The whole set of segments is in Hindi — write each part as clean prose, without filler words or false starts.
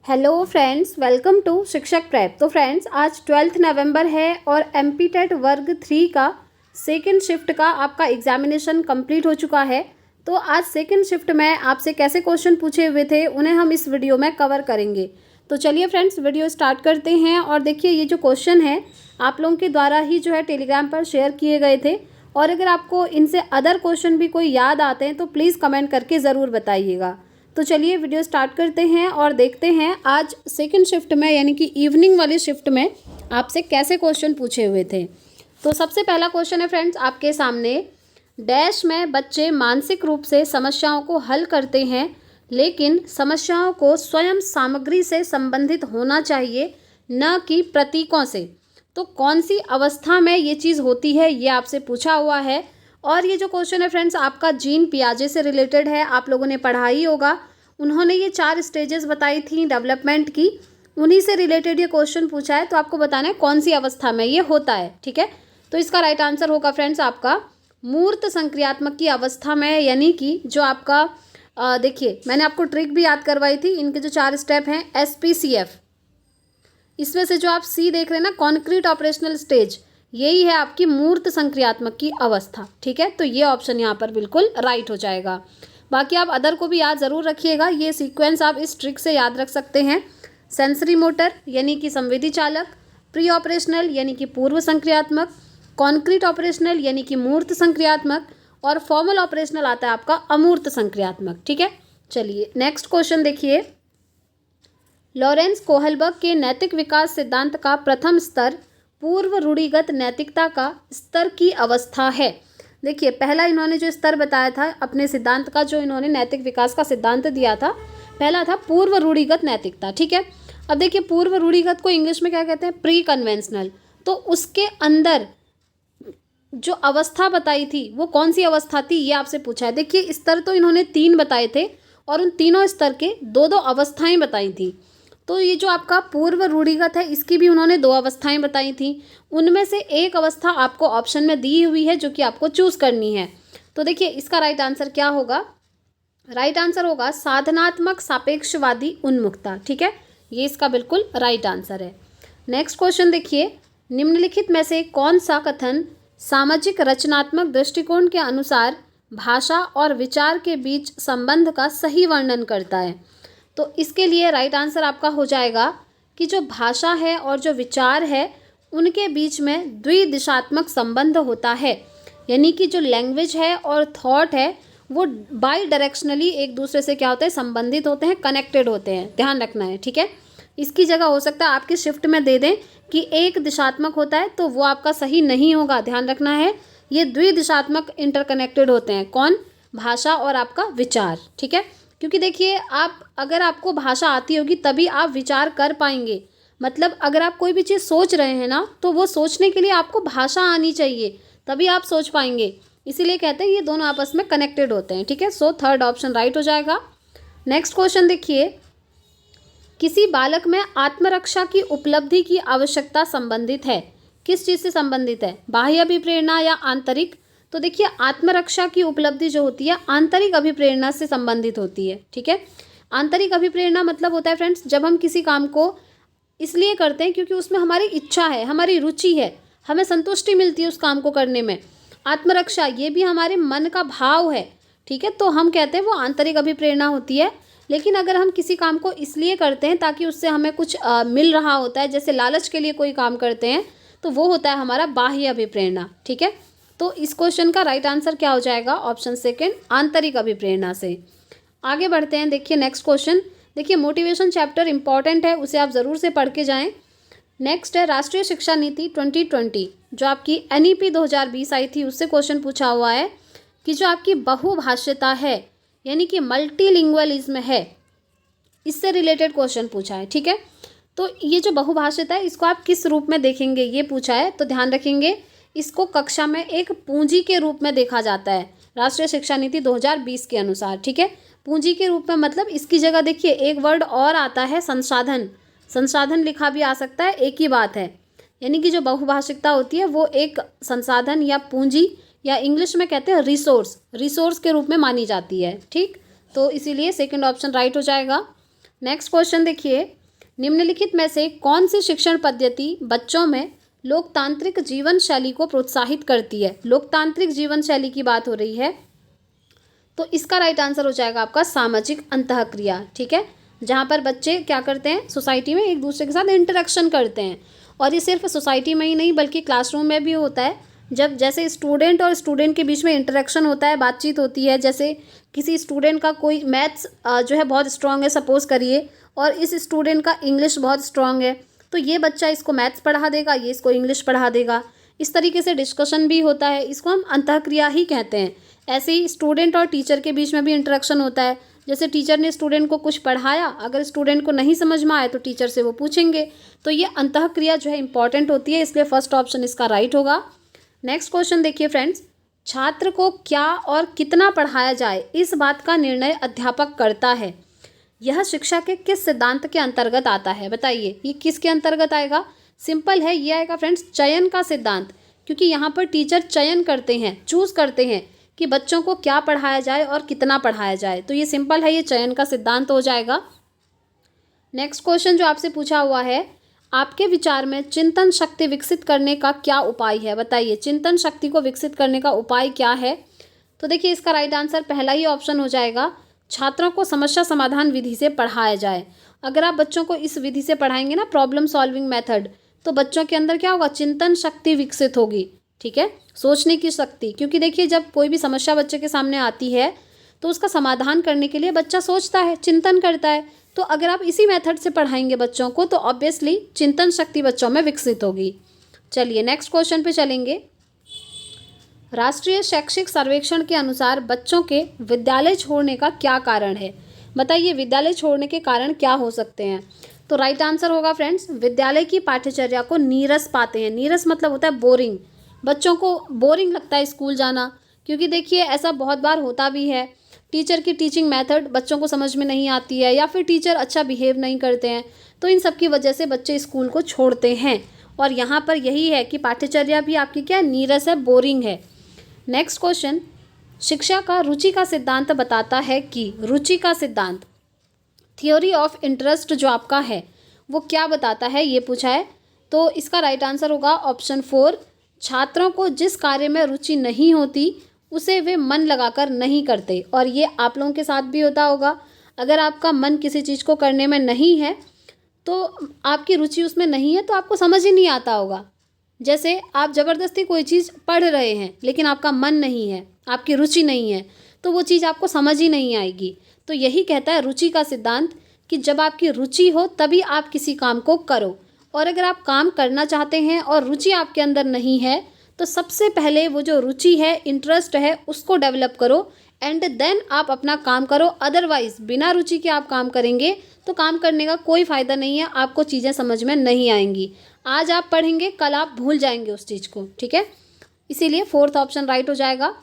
हेलो फ्रेंड्स, वेलकम टू शिक्षक प्रेप। तो फ्रेंड्स, आज 12 नवंबर है और एमपीटेट वर्ग 3 का सेकंड शिफ्ट का आपका एग्जामिनेशन कंप्लीट हो चुका है। तो आज सेकंड शिफ्ट में आपसे कैसे क्वेश्चन पूछे हुए थे उन्हें हम इस वीडियो में कवर करेंगे। तो चलिए फ्रेंड्स, वीडियो स्टार्ट करते हैं। और देखिए, ये जो क्वेश्चन है आप लोगों के द्वारा ही जो है टेलीग्राम पर शेयर किए गए थे। और अगर आपको इनसे अदर क्वेश्चन भी कोई याद आते हैं तो प्लीज़ कमेंट करके ज़रूर बताइएगा। तो चलिए वीडियो स्टार्ट करते हैं और देखते हैं आज सेकंड शिफ्ट में यानी कि इवनिंग वाली शिफ्ट में आपसे कैसे क्वेश्चन पूछे हुए थे। तो सबसे पहला क्वेश्चन है फ्रेंड्स आपके सामने, डैश में बच्चे मानसिक रूप से समस्याओं को हल करते हैं लेकिन समस्याओं को स्वयं सामग्री से संबंधित होना चाहिए, न कि प्रतीकों से। तो कौन सी अवस्था में ये चीज़ होती है, ये आपसे पूछा हुआ है। और ये जो क्वेश्चन है फ्रेंड्स आपका जीन पियाजे से रिलेटेड है, आप लोगों ने पढ़ा ही होगा। उन्होंने ये 4 स्टेजेस बताई थी डेवलपमेंट की, उन्हीं से रिलेटेड ये क्वेश्चन पूछा है। तो आपको बताना है कौन सी अवस्था में ये होता है, ठीक है। तो इसका राइट आंसर होगा फ्रेंड्स आपका मूर्त संक्रियात्मक की अवस्था में, यानी कि जो आपका देखिए मैंने आपको ट्रिक भी याद करवाई थी। इनके जो 4 स्टेप हैं SPCF, इसमें से जो आप सी देख रहे हैं ना, कॉन्क्रीट ऑपरेशनल स्टेज, यही है आपकी मूर्त संक्रियात्मक की अवस्था, ठीक है। तो ये ऑप्शन यहाँ पर बिल्कुल राइट हो जाएगा। बाकी आप अदर को भी याद ज़रूर रखिएगा, ये सीक्वेंस आप इस ट्रिक से याद रख सकते हैं। सेंसरी मोटर यानी कि संवेदी चालक, प्री ऑपरेशनल यानी कि पूर्व संक्रियात्मक, कॉन्क्रीट ऑपरेशनल यानी कि मूर्त संक्रियात्मक, और फॉर्मल ऑपरेशनल आता है आपका अमूर्त संक्रियात्मक, ठीक है। चलिए नेक्स्ट क्वेश्चन देखिए, लॉरेंस कोहलबर्ग के नैतिक विकास सिद्धांत का प्रथम स्तर पूर्व रूढ़िगत नैतिकता का स्तर की अवस्था है। देखिए, पहला इन्होंने जो स्तर बताया था अपने सिद्धांत का, जो इन्होंने नैतिक विकास का सिद्धांत दिया था, पहला था पूर्व रूढ़िगत नैतिकता, ठीक है। अब देखिए, पूर्व रूढ़िगत को इंग्लिश में क्या कहते हैं? Pre conventional. तो उसके अंदर जो अवस्था बताई थी वो कौन सी अवस्था थी, ये आपसे पूछा है। देखिए, स्तर तो इन्होंने 3 बताए थे और उन तीनों स्तर के 2-2 अवस्थाएं बताई थी। तो ये जो आपका पूर्व रूढ़िगत है, इसकी भी उन्होंने 2 अवस्थाएं बताई थी। उनमें से एक अवस्था आपको ऑप्शन में दी हुई है जो कि आपको चूज करनी है। तो देखिए, इसका राइट आंसर क्या होगा? राइट आंसर होगा साधनात्मक सापेक्षवादी उन्मुखता, ठीक है। ये इसका बिल्कुल राइट आंसर है। नेक्स्ट क्वेश्चन देखिए, निम्नलिखित में से कौन सा कथन सामाजिक रचनात्मक दृष्टिकोण के अनुसार भाषा और विचार के बीच संबंध का सही वर्णन करता है? तो इसके लिए राइट आंसर आपका हो जाएगा कि जो भाषा है और जो विचार है उनके बीच में द्विदिशात्मक संबंध होता है, यानी कि जो लैंग्वेज है और थॉट है वो बाई डायरेक्शनली एक दूसरे से क्या होते हैं? संबंधित होते हैं, कनेक्टेड होते हैं। ध्यान रखना है, ठीक है। इसकी जगह हो सकता है आपकी शिफ्ट में दे दें कि एक दिशात्मक होता है, तो वो आपका सही नहीं होगा। ध्यान रखना है, ये द्विदिशात्मक इंटरकनेक्टेड होते हैं। कौन? भाषा और आपका विचार, ठीक है। क्योंकि देखिए, आप अगर आपको भाषा आती होगी तभी आप विचार कर पाएंगे। मतलब अगर आप कोई भी चीज़ सोच रहे हैं ना, तो वो सोचने के लिए आपको भाषा आनी चाहिए, तभी आप सोच पाएंगे। इसीलिए कहते हैं ये दोनों आपस में कनेक्टेड होते हैं, ठीक है। सो थर्ड ऑप्शन राइट हो जाएगा। नेक्स्ट क्वेश्चन देखिए, किसी बालक में आत्मरक्षा की उपलब्धि की आवश्यकता संबंधित है। किस चीज़ से संबंधित है? बाह्य अभिप्रेरणा या आंतरिक? तो देखिए, आत्मरक्षा की उपलब्धि जो होती है आंतरिक अभिप्रेरणा से संबंधित होती है, ठीक है। आंतरिक अभिप्रेरणा मतलब होता है फ्रेंड्स, जब हम किसी काम को इसलिए करते हैं क्योंकि उसमें हमारी इच्छा है, हमारी रुचि है, हमें संतुष्टि मिलती है उस काम को करने में। आत्मरक्षा ये भी हमारे मन का भाव है, ठीक है। तो हम कहते हैं वो आंतरिक अभिप्रेरणा होती है। लेकिन अगर हम किसी काम को इसलिए करते हैं ताकि उससे हमें कुछ मिल रहा होता है, जैसे लालच के लिए कोई काम करते हैं, तो वो होता है हमारा बाह्य अभिप्रेरणा, ठीक है। तो इस क्वेश्चन का राइट आंसर क्या हो जाएगा? ऑप्शन सेकंड, आंतरिक अभिप्रेरणा से। आगे बढ़ते हैं, देखिए नेक्स्ट क्वेश्चन। देखिए, मोटिवेशन चैप्टर इंपॉर्टेंट है, उसे आप ज़रूर से पढ़ के जाएं। नेक्स्ट है राष्ट्रीय शिक्षा नीति 2020, जो आपकी NEP 2020 आई थी, उससे क्वेश्चन पूछा हुआ है कि जो आपकी बहुभाषिता है यानी कि मल्टीलिंगुअलिज्म है, इससे रिलेटेड क्वेश्चन पूछा है, ठीक है। तो ये जो बहुभाषिता है इसको आप किस रूप में देखेंगे, ये पूछा है। तो ध्यान रखेंगे, इसको कक्षा में एक पूंजी के रूप में देखा जाता है राष्ट्रीय शिक्षा नीति 2020 के अनुसार, ठीक है। पूंजी के रूप में मतलब इसकी जगह देखिए एक वर्ड और आता है, संसाधन। संसाधन लिखा भी आ सकता है, एक ही बात है। यानी कि जो बहुभाषिकता होती है वो एक संसाधन या पूंजी, या इंग्लिश में कहते हैं रिसोर्स के रूप में मानी जाती है, ठीक। तो इसीलिए सेकंड ऑप्शन राइट हो जाएगा। नेक्स्ट क्वेश्चन देखिए, निम्नलिखित में से कौन सी शिक्षण पद्धति बच्चों में लोकतांत्रिक जीवन शैली को प्रोत्साहित करती है? लोकतांत्रिक जीवन शैली की बात हो रही है, तो इसका राइट आंसर हो जाएगा आपका सामाजिक अंतःक्रिया। ठीक है, जहाँ पर बच्चे क्या करते हैं, सोसाइटी में एक दूसरे के साथ इंटरेक्शन करते हैं। और ये सिर्फ सोसाइटी में ही नहीं बल्कि क्लासरूम में भी होता है। जब जैसे स्टूडेंट और स्टूडेंट के बीच में इंटरेक्शन होता है, बातचीत होती है, जैसे किसी स्टूडेंट का कोई मैथ्स जो है बहुत स्ट्रांग है सपोज करिए, और इस स्टूडेंट का इंग्लिश बहुत स्ट्रांग है, तो ये बच्चा इसको मैथ्स पढ़ा देगा, ये इसको इंग्लिश पढ़ा देगा। इस तरीके से डिस्कशन भी होता है, इसको हम अंतःक्रिया ही कहते हैं। ऐसे ही स्टूडेंट और टीचर के बीच में भी इंटरेक्शन होता है। जैसे टीचर ने स्टूडेंट को कुछ पढ़ाया, अगर स्टूडेंट को नहीं समझ में आए तो टीचर से वो पूछेंगे। तो ये अंतःक्रिया जो है इंपॉर्टेंट होती है, इसलिए फर्स्ट ऑप्शन इसका राइट होगा। नेक्स्ट क्वेश्चन देखिए फ्रेंड्स, छात्र को क्या और कितना पढ़ाया जाए इस बात का निर्णय अध्यापक करता है। यह शिक्षा के किस सिद्धांत के अंतर्गत आता है? बताइए, ये किसके अंतर्गत आएगा? सिंपल है, ये आएगा फ्रेंड्स चयन का सिद्धांत, क्योंकि यहाँ पर टीचर चयन करते हैं, चूज करते हैं कि बच्चों को क्या पढ़ाया जाए और कितना पढ़ाया जाए। तो ये सिंपल है, ये चयन का सिद्धांत हो जाएगा। नेक्स्ट क्वेश्चन जो आपसे पूछा हुआ है, आपके विचार में चिंतन शक्ति विकसित करने का क्या उपाय है? बताइए, चिंतन शक्ति को विकसित करने का उपाय क्या है? तो देखिए, इसका राइट आंसर पहला ही ऑप्शन हो जाएगा, छात्रों को समस्या समाधान विधि से पढ़ाया जाए। अगर आप बच्चों को इस विधि से पढ़ाएंगे ना, प्रॉब्लम सॉल्विंग मेथड, तो बच्चों के अंदर क्या होगा, चिंतन शक्ति विकसित होगी। ठीक है, सोचने की शक्ति, क्योंकि देखिए जब कोई भी समस्या बच्चे के सामने आती है तो उसका समाधान करने के लिए बच्चा सोचता है, चिंतन करता है। तो अगर आप इसी मेथड से पढ़ाएंगे बच्चों को तो ऑब्वियसली चिंतन शक्ति बच्चों में विकसित होगी। चलिए नेक्स्ट क्वेश्चन पे चलेंगे। राष्ट्रीय शैक्षिक सर्वेक्षण के अनुसार बच्चों के विद्यालय छोड़ने का क्या कारण है? बताइए, विद्यालय छोड़ने के कारण क्या हो सकते हैं? तो राइट आंसर होगा फ्रेंड्स, विद्यालय की पाठ्यचर्या को नीरस पाते हैं। नीरस मतलब होता है बोरिंग, बच्चों को बोरिंग लगता है स्कूल जाना। क्योंकि देखिए ऐसा बहुत बार होता भी है, टीचर की टीचिंग मेथड बच्चों को समझ में नहीं आती है, या फिर टीचर अच्छा बिहेव नहीं करते हैं, तो इन सब की वजह से बच्चे स्कूल को छोड़ते हैं। और यहाँ पर यही है कि पाठ्यचर्या भी आपकी क्या नीरस है, बोरिंग है। नेक्स्ट क्वेश्चन, शिक्षा का रुचि का सिद्धांत बताता है कि, रुचि का सिद्धांत, थ्योरी ऑफ इंटरेस्ट जो आपका है वो क्या बताता है, ये पूछा है। तो इसका राइट आंसर होगा ऑप्शन 4, छात्रों को जिस कार्य में रुचि नहीं होती उसे वे मन लगाकर नहीं करते। और ये आप लोगों के साथ भी होता होगा, अगर आपका मन किसी चीज़ को करने में नहीं है तो आपकी रुचि उसमें नहीं है तो आपको समझ ही नहीं आता होगा। जैसे आप ज़बरदस्ती कोई चीज़ पढ़ रहे हैं लेकिन आपका मन नहीं है, आपकी रुचि नहीं है, तो वो चीज़ आपको समझ ही नहीं आएगी। तो यही कहता है रुचि का सिद्धांत कि जब आपकी रुचि हो तभी आप किसी काम को करो। और अगर आप काम करना चाहते हैं और रुचि आपके अंदर नहीं है तो सबसे पहले वो जो रुचि है, इंटरेस्ट है, उसको डेवलप करो एंड देन आप अपना काम करो। अदरवाइज बिना रुचि के आप काम करेंगे तो काम करने का कोई फ़ायदा नहीं है, आपको चीज़ें समझ में नहीं आएंगी। आज आप पढ़ेंगे, कल आप भूल जाएंगे उस चीज़ को। ठीक है, इसीलिए 4th ऑप्शन राइट हो जाएगा।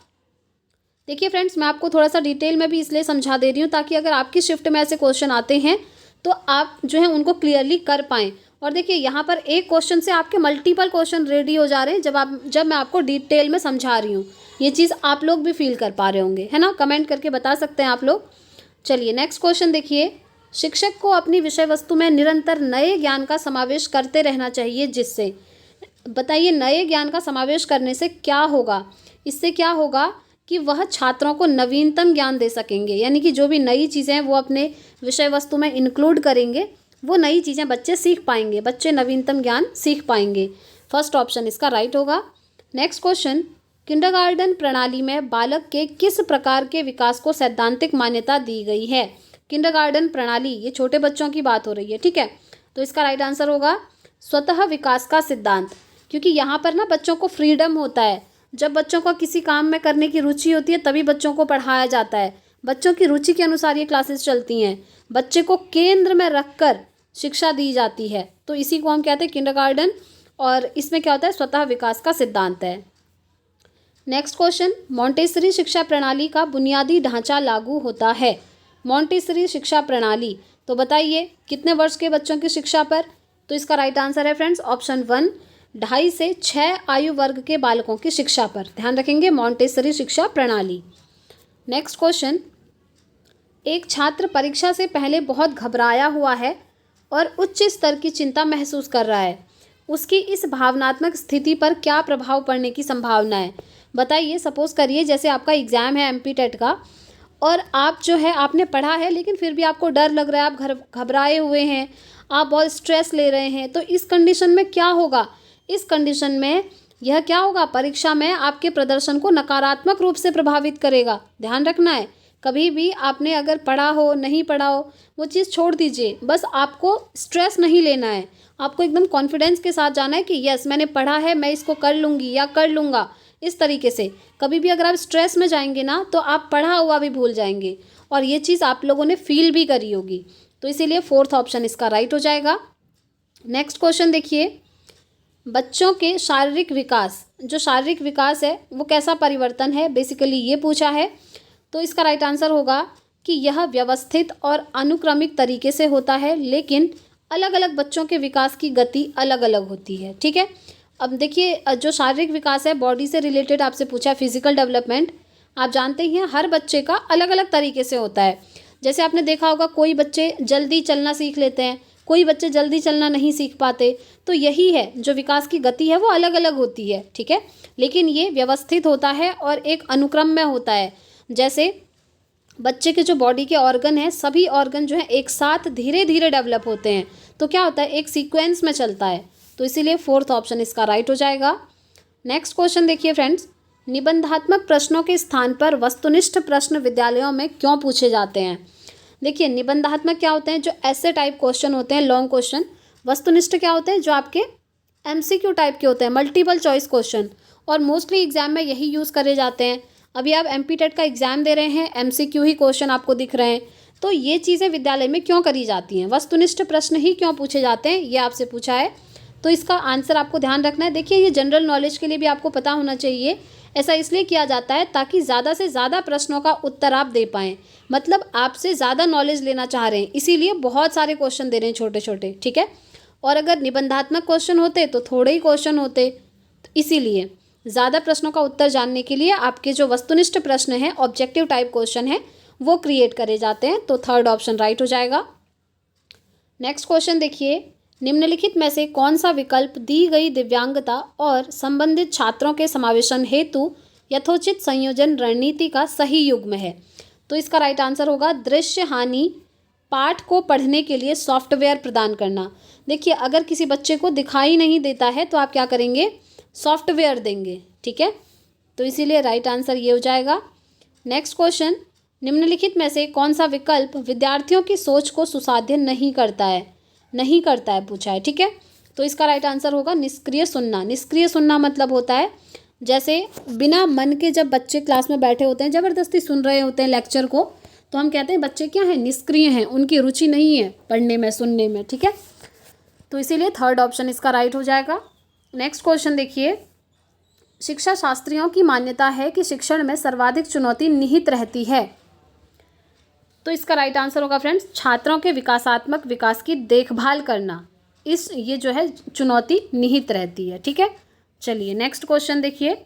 देखिए फ्रेंड्स, मैं आपको थोड़ा सा डिटेल में भी इसलिए समझा दे रही हूँ ताकि अगर आपकी शिफ्ट में ऐसे क्वेश्चन आते हैं तो आप जो है उनको क्लियरली कर पाएँ। और देखिए यहाँ पर एक क्वेश्चन से आपके मल्टीपल क्वेश्चन रेडी हो जा रहे हैं जब मैं आपको डिटेल में समझा रही हूँ। ये चीज़ आप लोग भी फील कर पा रहे होंगे, है ना? कमेंट करके बता सकते हैं आप लोग। चलिए नेक्स्ट क्वेश्चन देखिए, शिक्षक को अपनी विषय वस्तु में निरंतर नए ज्ञान का समावेश करते रहना चाहिए, जिससे, बताइए, नए ज्ञान का समावेश करने से क्या होगा? इससे क्या होगा कि वह छात्रों को नवीनतम ज्ञान दे सकेंगे, यानी कि जो भी नई चीज़ें हैं वो अपने विषय वस्तु में इंक्लूड करेंगे, वो नई चीज़ें बच्चे सीख पाएंगे, बच्चे नवीनतम ज्ञान सीख पाएंगे। फर्स्ट ऑप्शन इसका राइट होगा। नेक्स्ट क्वेश्चन, किंडरगार्टन प्रणाली में बालक के किस प्रकार के विकास को सैद्धांतिक मान्यता दी गई है? किंडरगार्टन प्रणाली, ये छोटे बच्चों की बात हो रही है, ठीक है? तो इसका राइट आंसर होगा स्वतः विकास का सिद्धांत, क्योंकि यहाँ पर ना बच्चों को फ्रीडम होता है। जब बच्चों को किसी काम में करने की रुचि होती है तभी बच्चों को पढ़ाया जाता है, बच्चों की रुचि के अनुसार ये क्लासेस चलती हैं, बच्चे को केंद्र में रखकर शिक्षा दी जाती है। तो इसी को हम कहते हैं किंडरगार्टन, और इसमें क्या होता है, स्वतः विकास का सिद्धांत है। नेक्स्ट क्वेश्चन, मॉन्टेसरी शिक्षा प्रणाली का बुनियादी ढांचा लागू होता है। मॉन्टेसरी शिक्षा प्रणाली, तो बताइए कितने वर्ष के बच्चों की शिक्षा पर? तो इसका राइट आंसर है फ्रेंड्स ऑप्शन 1, 2.5 से 6 आयु वर्ग के बालकों की शिक्षा पर। ध्यान रखेंगे, मॉन्टेसरी शिक्षा प्रणाली। नेक्स्ट क्वेश्चन, एक छात्र परीक्षा से पहले बहुत घबराया हुआ है और उच्च स्तर की चिंता महसूस कर रहा है। उसकी इस भावनात्मक स्थिति पर क्या प्रभाव पड़ने की संभावना है? बताइए। सपोज करिए जैसे आपका एग्ज़ाम है एमपी टेट का, और आप जो है आपने पढ़ा है लेकिन फिर भी आपको डर लग रहा है, आप घबराए हुए हैं, आप बहुत स्ट्रेस ले रहे हैं। तो इस कंडीशन में क्या होगा? इस कंडीशन में यह क्या होगा? परीक्षा में आपके प्रदर्शन को नकारात्मक रूप से प्रभावित करेगा। ध्यान रखना है, कभी भी आपने अगर पढ़ा हो नहीं पढ़ा हो वो चीज़ छोड़ दीजिए, बस आपको स्ट्रेस नहीं लेना है। आपको एकदम कॉन्फिडेंस के साथ जाना है कि यस मैंने पढ़ा है, मैं इसको कर लूँगी या कर लूँगा। इस तरीके से कभी भी अगर आप स्ट्रेस में जाएंगे ना तो आप पढ़ा हुआ भी भूल जाएंगे, और ये चीज़ आप लोगों ने फील भी करी होगी। तो इसीलिए फोर्थ ऑप्शन इसका राइट हो जाएगा। नेक्स्ट क्वेश्चन देखिए, बच्चों के शारीरिक विकास, जो शारीरिक विकास है वो कैसा परिवर्तन है, बेसिकली ये पूछा है। तो इसका राइट आंसर होगा कि यह व्यवस्थित और अनुक्रमिक तरीके से होता है, लेकिन अलग अलग बच्चों के विकास की गति अलग अलग होती है। ठीक है। अब देखिए, जो शारीरिक विकास है बॉडी से रिलेटेड आपसे पूछा है, फिजिकल डेवलपमेंट, आप जानते ही हैं हर बच्चे का अलग अलग तरीके से होता है। जैसे आपने देखा होगा कोई बच्चे जल्दी चलना सीख लेते हैं, कोई बच्चे जल्दी चलना नहीं सीख पाते। तो यही है, जो विकास की गति है वो अलग अलग होती है। ठीक है, लेकिन ये व्यवस्थित होता है और एक अनुक्रम में होता है। जैसे बच्चे के जो बॉडी के ऑर्गन हैं, सभी ऑर्गन जो है एक साथ धीरे धीरे डेवलप होते हैं, तो क्या होता है, एक सीक्वेंस में चलता है। तो इसीलिए फोर्थ ऑप्शन इसका राइट हो जाएगा। नेक्स्ट क्वेश्चन देखिए फ्रेंड्स, निबंधात्मक प्रश्नों के स्थान पर वस्तुनिष्ठ प्रश्न विद्यालयों में क्यों पूछे जाते हैं? देखिए, निबंधात्मक क्या होते हैं, जो ऐसे टाइप क्वेश्चन होते हैं, लॉन्ग क्वेश्चन। वस्तुनिष्ठ क्या होते हैं, जो आपके एमसीक्यू टाइप के होते हैं, मल्टीपल चॉइस क्वेश्चन, और मोस्टली एग्जाम में यही यूज़ करे जाते हैं। अभी आप एमपी टेट का एग्जाम दे रहे हैं, एमसीक्यू ही क्वेश्चन आपको दिख रहे हैं। तो ये चीज़ें विद्यालय में क्यों करी जाती हैं, वस्तुनिष्ठ प्रश्न ही क्यों पूछे जाते हैं, ये आपसे पूछा है। तो इसका आंसर आपको ध्यान रखना है। देखिए, ये जनरल नॉलेज के लिए भी आपको पता होना चाहिए। ऐसा इसलिए किया जाता है ताकि ज़्यादा से ज़्यादा प्रश्नों का उत्तर आप दे पाएँ। मतलब आपसे ज़्यादा नॉलेज लेना चाह रहे हैं, इसीलिए बहुत सारे क्वेश्चन दे रहे हैं छोटे छोटे। ठीक है, और अगर निबंधात्मक क्वेश्चन होते तो थोड़े ही क्वेश्चन होते। तो इसीलिए ज़्यादा प्रश्नों का उत्तर जानने के लिए आपके जो वस्तुनिष्ठ प्रश्न हैं, ऑब्जेक्टिव टाइप क्वेश्चन हैं, वो क्रिएट करे जाते हैं। तो थर्ड ऑप्शन राइट हो जाएगा। नेक्स्ट क्वेश्चन देखिए, निम्नलिखित में से कौन सा विकल्प दी गई दिव्यांगता और संबंधित छात्रों के समावेशन हेतु यथोचित संयोजन रणनीति का सही युग्म है? तो इसका राइट आंसर होगा दृश्य हानि पाठ को पढ़ने के लिए सॉफ्टवेयर प्रदान करना। देखिए, अगर किसी बच्चे को दिखाई नहीं देता है तो आप क्या करेंगे, सॉफ्टवेयर देंगे। ठीक है, तो इसीलिए राइट आंसर ये हो जाएगा। नेक्स्ट क्वेश्चन, निम्नलिखित में से कौन सा विकल्प विद्यार्थियों की सोच को सुसाध्य नहीं करता है, नहीं करता है पूछा है। ठीक है, तो इसका राइट आंसर होगा निष्क्रिय सुनना। निष्क्रिय सुनना मतलब होता है जैसे बिना मन के जब बच्चे क्लास में बैठे होते हैं, ज़बरदस्ती सुन रहे होते हैं लेक्चर को, तो हम कहते हैं बच्चे क्या हैं, निष्क्रिय हैं, उनकी रुचि नहीं है पढ़ने में, सुनने में। ठीक है, तो इसीलिए थर्ड ऑप्शन इसका राइट हो जाएगा। नेक्स्ट क्वेश्चन देखिए, शिक्षा शास्त्रियों की मान्यता है कि शिक्षण में सर्वाधिक चुनौती निहित रहती है। तो इसका राइट आंसर होगा फ्रेंड्स, छात्रों के विकासात्मक विकास की देखभाल करना, ये जो है चुनौती निहित रहती है। ठीक है, चलिए नेक्स्ट क्वेश्चन देखिए,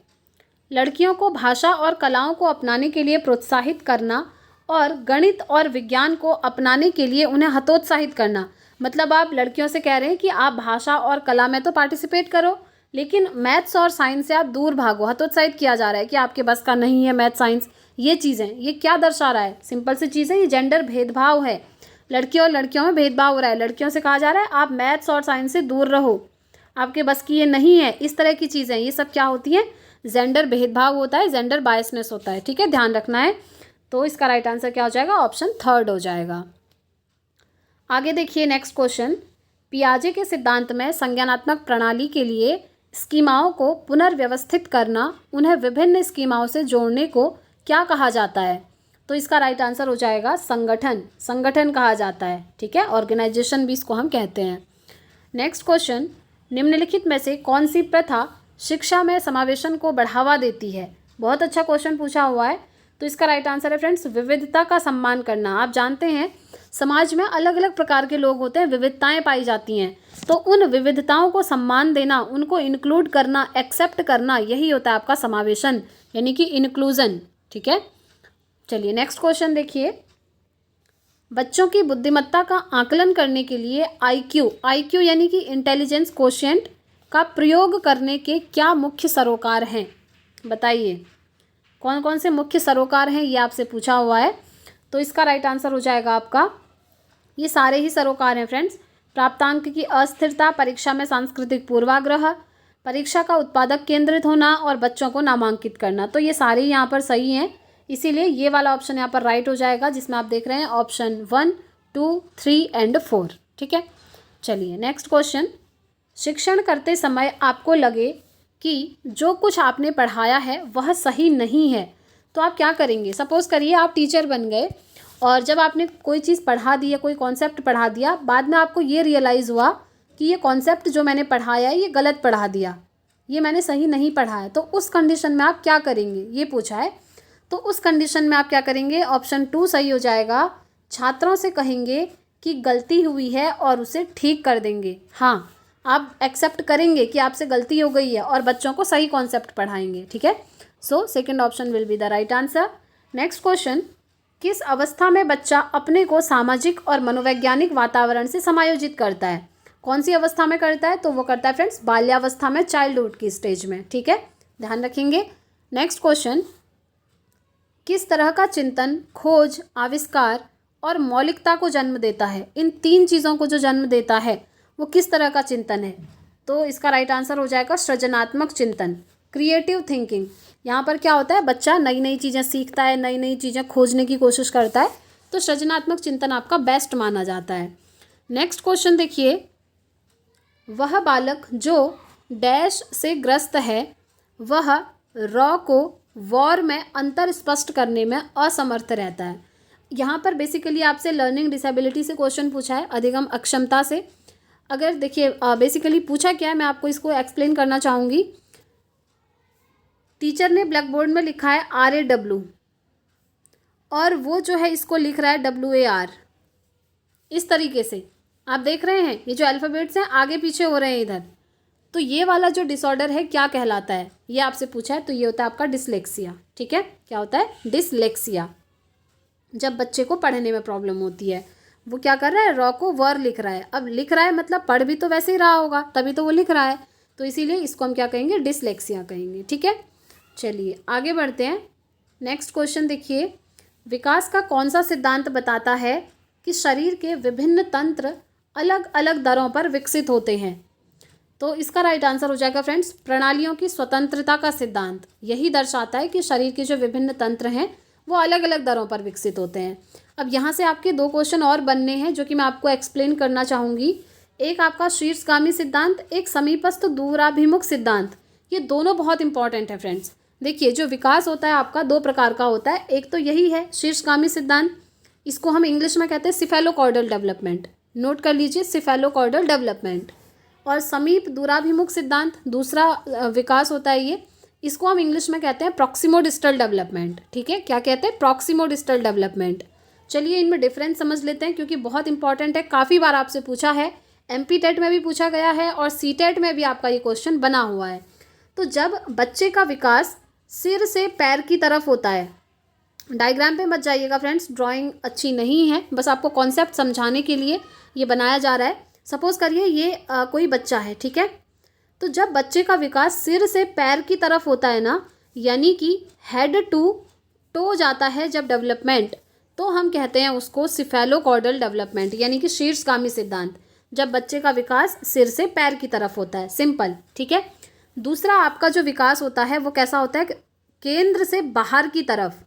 लड़कियों को भाषा और कलाओं को अपनाने के लिए प्रोत्साहित करना और गणित और विज्ञान को अपनाने के लिए उन्हें हतोत्साहित करना। मतलब आप लड़कियों से कह रहे हैं कि आप भाषा और कला में तो पार्टिसिपेट करो, लेकिन मैथ्स और साइंस से आप दूर भागो। हतोत्साहित किया जा रहा है कि आपके बस का नहीं है मैथ साइंस। ये चीज़ें, ये क्या दर्शा रहा है, सिंपल सी चीज़ है, ये जेंडर भेदभाव है। लड़कियों और लड़कियों में भेदभाव हो रहा है। लड़कियों से कहा जा रहा है आप मैथ्स और साइंस से दूर रहो, आपके बस की ये नहीं है। इस तरह की चीज़ें, ये सब क्या होती हैं, जेंडर भेदभाव होता है, जेंडर बायसनेस होता है। ठीक है, ध्यान रखना है। तो इसका राइट आंसर क्या हो जाएगा, ऑप्शन थर्ड हो जाएगा। आगे देखिए नेक्स्ट क्वेश्चन, पियाजे के सिद्धांत में संज्ञानात्मक प्रणाली के लिए स्कीमाओं को पुनर्व्यवस्थित करना, उन्हें विभिन्न स्कीमाओं से जोड़ने को क्या कहा जाता है? तो इसका राइट आंसर हो जाएगा संगठन। संगठन कहा जाता है। ठीक है, ऑर्गेनाइजेशन भी इसको हम कहते हैं। नेक्स्ट क्वेश्चन, निम्नलिखित में से कौन सी प्रथा शिक्षा में समावेशन को बढ़ावा देती है? बहुत अच्छा क्वेश्चन पूछा हुआ है। तो इसका राइट आंसर है फ्रेंड्स विविधता का सम्मान करना। आप जानते हैं समाज में अलग अलग प्रकार के लोग होते हैं, विविधताएं पाई जाती हैं, तो उन विविधताओं को सम्मान देना, उनको इंक्लूड करना, एक्सेप्ट करना, यही होता है आपका समावेशन, यानी कि इंक्लूजन। ठीक है, चलिए नेक्स्ट क्वेश्चन देखिए, बच्चों की बुद्धिमत्ता का आकलन करने के लिए आईक्यू यानी कि इंटेलिजेंस कोशेंट का प्रयोग करने के क्या मुख्य सरोकार हैं? बताइए कौन कौन से मुख्य सरोकार हैं, ये आपसे पूछा हुआ है। तो इसका राइट आंसर हो जाएगा आपका, ये सारे ही सरोकार हैं फ्रेंड्स। प्राप्तांक की अस्थिरता, परीक्षा में सांस्कृतिक पूर्वाग्रह, परीक्षा का उत्पादक केंद्रित होना और बच्चों को नामांकित करना। तो ये सारे यहाँ पर सही हैं, इसीलिए ये वाला ऑप्शन यहाँ पर राइट हो जाएगा, जिसमें आप देख रहे हैं ऑप्शन 1, 2, 3 एंड 4। ठीक है, चलिए नेक्स्ट क्वेश्चन। शिक्षण करते समय आपको लगे कि जो कुछ आपने पढ़ाया है वह सही नहीं है, तो आप क्या करेंगे? सपोज करिए आप टीचर बन गए और जब आपने कोई चीज़ पढ़ा दी है, कोई कॉन्सेप्ट पढ़ा दिया, बाद में आपको ये रियलाइज़ हुआ कि ये कॉन्सेप्ट जो मैंने पढ़ाया है ये गलत पढ़ा दिया, ये मैंने सही नहीं पढ़ा है, तो उस कंडीशन में आप क्या करेंगे? ये पूछा है। तो उस कंडीशन में आप क्या करेंगे? ऑप्शन 2 सही हो जाएगा। छात्रों से कहेंगे कि गलती हुई है और उसे ठीक कर देंगे। हाँ, आप एक्सेप्ट करेंगे कि आपसे गलती हो गई है और बच्चों को सही कॉन्सेप्ट पढ़ाएंगे। ठीक है, so second option will be the right answer. Next question, किस अवस्था में बच्चा अपने को सामाजिक और मनोवैज्ञानिक वातावरण से समायोजित करता है? कौन सी अवस्था में करता है? तो वो करता है फ्रेंड्स बाल्यावस्था में, चाइल्डहुड की स्टेज में। ठीक है, ध्यान रखेंगे। नेक्स्ट क्वेश्चन, किस तरह का चिंतन खोज, आविष्कार और मौलिकता को जन्म देता है? इन 3 चीज़ों को जो जन्म देता है वो किस तरह का चिंतन है? तो इसका राइट आंसर हो जाएगा सृजनात्मक चिंतन, क्रिएटिव थिंकिंग। यहाँ पर क्या होता है? बच्चा नई नई चीज़ें सीखता है, नई नई चीज़ें खोजने की कोशिश करता है, तो सृजनात्मक चिंतन आपका बेस्ट माना जाता है। नेक्स्ट क्वेश्चन देखिए, वह बालक जो डैश से ग्रस्त है वह रॉ को वॉर में अंतर स्पष्ट करने में असमर्थ रहता है। यहाँ पर बेसिकली आपसे लर्निंग डिसेबिलिटी से क्वेश्चन पूछा है, अधिगम अक्षमता से। अगर देखिए बेसिकली पूछा क्या है, मैं आपको इसको एक्सप्लेन करना चाहूँगी। टीचर ने ब्लैक बोर्ड में लिखा है RAW और वो जो है इसको लिख रहा है WAR। इस तरीके से आप देख रहे हैं ये जो अल्फ़ाबेट्स हैं आगे पीछे हो रहे हैं इधर, तो ये वाला जो डिसऑर्डर है क्या कहलाता है, ये आपसे पूछा है। तो ये होता है आपका डिसलेक्सिया। ठीक है, क्या होता है? डिसलेक्सिया। जब बच्चे को पढ़ने में प्रॉब्लम होती है, वो क्या कर रहा है? रॉ को वर लिख रहा है। अब लिख रहा है मतलब पढ़ भी तो वैसे ही रहा होगा, तभी तो वो लिख रहा है, तो इसीलिए इसको हम क्या कहेंगे? डिसलेक्सिया कहेंगे। ठीक है, चलिए आगे बढ़ते हैं। नेक्स्ट क्वेश्चन देखिए, विकास का कौन सा सिद्धांत बताता है कि शरीर के विभिन्न तंत्र अलग अलग दरों पर विकसित होते हैं? तो इसका राइट आंसर हो जाएगा फ्रेंड्स प्रणालियों की स्वतंत्रता का सिद्धांत। यही दर्शाता है कि शरीर के जो विभिन्न तंत्र हैं वो अलग अलग दरों पर विकसित होते हैं। अब यहाँ से आपके 2 क्वेश्चन और बनने हैं जो कि मैं आपको एक्सप्लेन करना चाहूँगी। एक आपका शीर्षगामी सिद्धांत, एक समीपस्थ दूराभिमुख सिद्धांत। ये दोनों बहुत इंपॉर्टेंट है फ्रेंड्स। देखिए जो विकास होता है आपका 2 प्रकार का होता है। एक तो यही है शीर्षगामी सिद्धांत, इसको हम इंग्लिश में कहते हैं सिफेलोकॉर्डल डेवलपमेंट। नोट कर लीजिए, सिफेलोकॉर्डल डेवलपमेंट। और समीप दूराभिमुख सिद्धांत दूसरा विकास होता है ये, इसको हम इंग्लिश में कहते हैं प्रॉक्सिमोडिस्टल डेवलपमेंट। ठीक है, क्या कहते हैं? प्रॉक्सिमोडिस्टल डेवलपमेंट। चलिए इनमें डिफरेंस समझ लेते हैं क्योंकि बहुत इंपॉर्टेंट है, काफ़ी बार आपसे पूछा है, MP टेट में भी पूछा गया है और CTET में भी आपका ये क्वेश्चन बना हुआ है। तो जब बच्चे का विकास सिर से पैर की तरफ होता है, डायग्राम पे मत जाइएगा फ्रेंड्स, ड्राइंग अच्छी नहीं है, बस आपको कॉन्सेप्ट समझाने के लिए ये बनाया जा रहा है। सपोज करिए ये कोई बच्चा है, ठीक है, तो जब बच्चे का विकास सिर से पैर की तरफ होता है ना, यानी कि हेड टू टो जाता है जब डेवलपमेंट, तो हम कहते हैं उसको सिफेलोकॉर्डल डेवलपमेंट, यानी कि शीर्षगामी सिद्धांत। जब बच्चे का विकास सिर से पैर की तरफ होता है, सिंपल। ठीक है, दूसरा आपका जो विकास होता है वो कैसा होता है? केंद्र से बाहर की तरफ,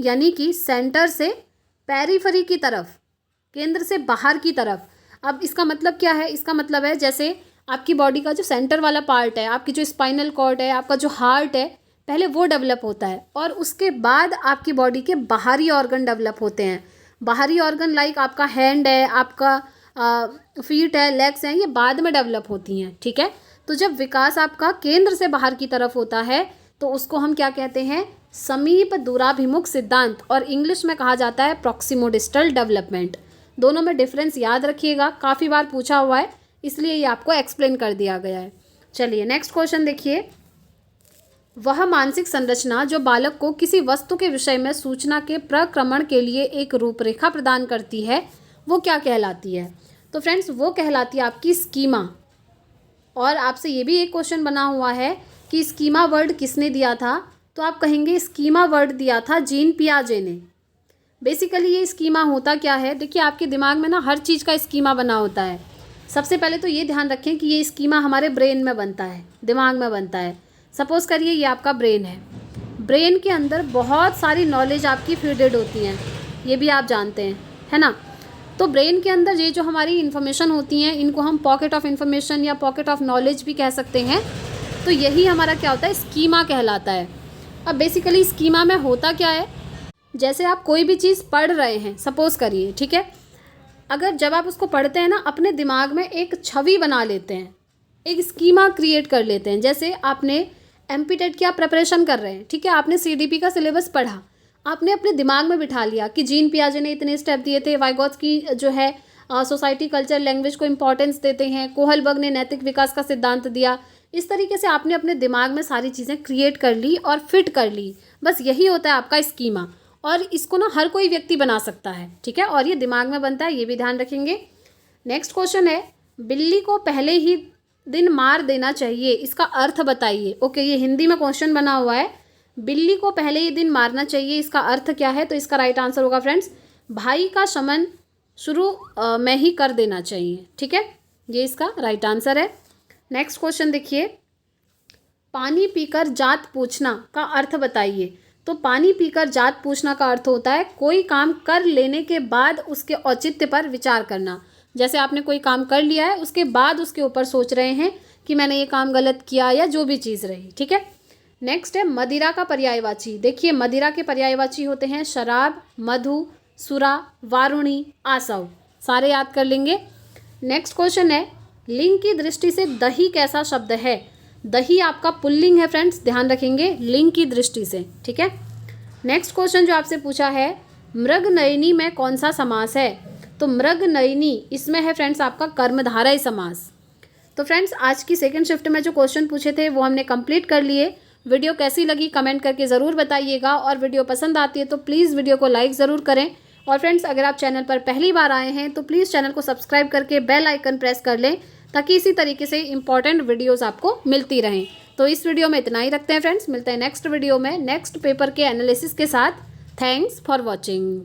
यानी कि सेंटर से पेरिफेरी की तरफ, केंद्र से बाहर की तरफ। अब इसका मतलब क्या है? इसका मतलब है जैसे आपकी बॉडी का जो सेंटर वाला पार्ट है, आपकी जो स्पाइनल कॉर्ड है, आपका जो हार्ट है, पहले वो डेवलप होता है और उसके बाद आपकी बॉडी के बाहरी ऑर्गन डेवलप होते हैं। बाहरी ऑर्गन लाइक आपका हैंड है, आपका फीट है, लेग्स हैं, ये बाद में डेवलप होती हैं। ठीक है, तो जब विकास आपका केंद्र से बाहर की तरफ होता है तो उसको हम क्या कहते हैं? समीप दूराभिमुख सिद्धांत, और इंग्लिश में कहा जाता है प्रॉक्सिमोडिस्टल डेवलपमेंट। दोनों में डिफरेंस याद रखिएगा, काफ़ी बार पूछा हुआ है, इसलिए ये आपको एक्सप्लेन कर दिया गया है। चलिए नेक्स्ट क्वेश्चन देखिए, वह मानसिक संरचना जो बालक को किसी वस्तु के विषय में सूचना के प्रक्रमण के लिए एक रूपरेखा प्रदान करती है, वो क्या कहलाती है? तो फ्रेंड्स, वो कहलाती है आपकी स्कीमा। और आपसे ये भी एक क्वेश्चन बना हुआ है कि स्कीमा वर्ड किसने दिया था? तो आप कहेंगे स्कीमा वर्ड दिया था जीन पियाजे ने। बेसिकली ये स्कीमा होता क्या है? देखिए, आपके दिमाग में ना हर चीज़ का स्कीमा बना होता है। सबसे पहले तो ये ध्यान रखें कि ये स्कीमा हमारे ब्रेन में बनता है, दिमाग में बनता है। सपोज़ करिए ये आपका ब्रेन है, ब्रेन के अंदर बहुत सारी नॉलेज आपकी फीडेड होती हैं, ये भी आप जानते हैं, है ना। तो ब्रेन के अंदर ये जो हमारी इन्फॉर्मेशन होती हैं, इनको हम पॉकेट ऑफ इन्फॉर्मेशन या पॉकेट ऑफ नॉलेज भी कह सकते हैं। तो यही हमारा क्या होता है? स्कीमा कहलाता है। अब बेसिकली स्कीमा में होता क्या है? जैसे आप कोई भी चीज़ पढ़ रहे हैं, सपोज़ करिए, ठीक है, अगर जब आप उसको पढ़ते हैं ना, अपने दिमाग में एक छवि बना लेते हैं, एक स्कीमा क्रिएट कर लेते हैं। जैसे आपने एमपीटेट की आप प्रिपरेशन कर रहे हैं, ठीक है, आपने सीडीपी का सिलेबस पढ़ा, आपने अपने दिमाग में बिठा लिया कि जीन पियाजे ने इतने स्टेप दिए थे, वाइगॉत्स्की जो है सोसाइटी कल्चर लैंग्वेज को इंपॉर्टेंस देते हैं, कोहलबर्ग ने नैतिक विकास का सिद्धांत दिया। इस तरीके से आपने अपने दिमाग में सारी चीज़ें क्रिएट कर ली और फिट कर ली। बस यही होता है आपका स्कीमा, और इसको ना हर कोई व्यक्ति बना सकता है, ठीक है, और ये दिमाग में बनता है, ये भी ध्यान रखेंगे। नेक्स्ट क्वेश्चन है, बिल्ली को पहले ही दिन मार देना चाहिए, इसका अर्थ बताइए। ओके, ये हिंदी में क्वेश्चन बना हुआ है, बिल्ली को पहले ही दिन मारना चाहिए, इसका अर्थ क्या है? तो इसका राइट आंसर होगा फ्रेंड्स, भाई का शमन शुरू में ही कर देना चाहिए, ठीक है, ये इसका राइट आंसर है। नेक्स्ट क्वेश्चन देखिए, पानी पीकर जात पूछना का अर्थ बताइए। तो पानी पीकर जात पूछना का अर्थ होता है कोई काम कर लेने के बाद उसके औचित्य पर विचार करना। जैसे आपने कोई काम कर लिया है, उसके बाद उसके ऊपर सोच रहे हैं कि मैंने ये काम गलत किया या जो भी चीज़ रही, ठीक है। नेक्स्ट है मदिरा का पर्यायवाची। देखिए, मदिरा के पर्यायवाची होते हैं शराब, मधु, सुरा, वारुणी, आसव, सारे याद कर लेंगे। नेक्स्ट क्वेश्चन है, लिंग की दृष्टि से दही कैसा शब्द है? दही आपका पुल्लिंग है फ्रेंड्स, ध्यान रखेंगे लिंग की दृष्टि से, ठीक है। नेक्स्ट क्वेश्चन जो आपसे पूछा है, मृगनयनी में कौन सा समास है? तो मृगनयनी इसमें है फ्रेंड्स आपका कर्मधारय समास। तो फ्रेंड्स, आज की सेकंड शिफ्ट में जो क्वेश्चन पूछे थे वो हमने कंप्लीट कर लिए। वीडियो कैसी लगी कमेंट करके ज़रूर बताइएगा, और वीडियो पसंद आती है तो प्लीज़ वीडियो को लाइक ज़रूर करें। और फ्रेंड्स, अगर आप चैनल पर पहली बार आए हैं तो प्लीज़ चैनल को सब्सक्राइब करके बेल आइकन प्रेस कर लें, ताकि इसी तरीके से इंपॉर्टेंट वीडियोस आपको मिलती रहें। तो इस वीडियो में इतना ही रखते हैं फ्रेंड्स, मिलते हैं नेक्स्ट वीडियो में नेक्स्ट पेपर के एनालिसिस के साथ। Thanks for watching.